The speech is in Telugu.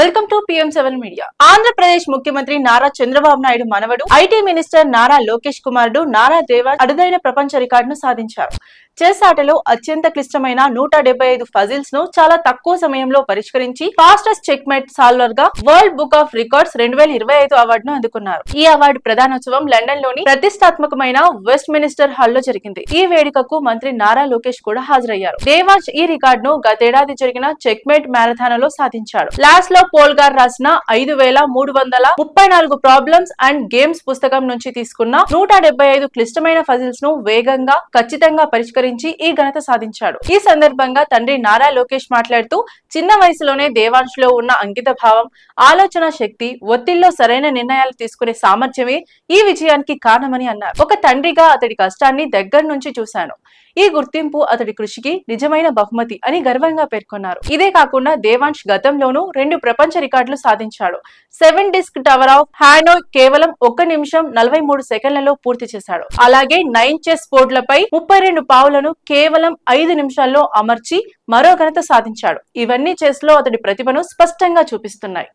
Welcome to PM7 media. Andhra Pradesh ముఖ్యమంత్రి నారా చంద్రబాబు నాయుడు మనవడు ఐటీ మినిస్టర్ నారా లోకేష్ కుమారుడు నారా దేవాంశ్ అరుదైన ప్రపంచ రికార్డును సాధించారు. చెస్ ఆటలో అత్యంత క్లిష్టమైన 175 పజిల్స్ ను చాలా తక్కువ సమయంలో పరిష్కరించి ఫాస్టెస్ట్ చెక్మేట్ సాల్వర్ గా వరల్డ్ బుక్ ఆఫ్ రికార్డ్స్ 2025 అవార్డును అందుకున్నారు. ఈ అవార్డు ప్రధానోత్సవం లండన్ లోని ప్రతిష్టాత్మకమైన వెస్ట్ మినిస్టర్ హాల్లో జరిగింది. ఈ వేడుకకు మంత్రి నారా లోకేష్ కూడా హాజరయ్యారు. దేవాంశ్ ఈ రికార్డును గతేడాది జరిగిన చెక్మేట్ మ్యారథాన్ లో సాధించాడు. లాస్ట్ లో పోల్ గారు రాసిన 5334 ప్రాబ్లమ్స్ అండ్ గేమ్స్ పుస్తకం నుంచి తీసుకున్న 175 క్లిష్టమైన పజిల్స్ ను వేగంగా ఖచ్చితంగా పరిష్కరించి ఈ ఘనత సాధించాడు. ఈ సందర్భంగా తండ్రి నారా లోకేష్ మాట్లాడుతూ చిన్న వయసులోనే దేవాంశ్ లో ఉన్న అంకిత భావం, ఆలోచన శక్తి, ఒత్తిడిలో సరైన నిర్ణయాలు తీసుకునే సామర్థ్యమే ఈ విజయానికి కారణమని అన్నారు. ఒక తండ్రిగా అతడి కష్టాన్ని దగ్గర నుంచి చూశాను. ఈ గుర్తింపు అతడి కృషికి నిజమైన బహుమతి అని గర్వంగా పేర్కొన్నారు. ఇదే కాకుండా దేవాంశ్ గతంలోనూ 2 ప్రపంచ రికార్డులు సాధించాడు. 7 డిస్క్ టవర్ ఆఫ్ హ్యానోయ్ కేవలం 1 నిమిషం 43 సెకండ్లలో పూర్తి చేశాడు. అలాగే 9 చెస్ బోర్డులపై 32 పావులను కేవలం 5 నిమిషాల్లో అమర్చి మరో ఘనత సాధించాడు. ఇవన్నీ చెస్ లో అతడి ప్రతిభను స్పష్టంగా చూపిస్తున్నాయి.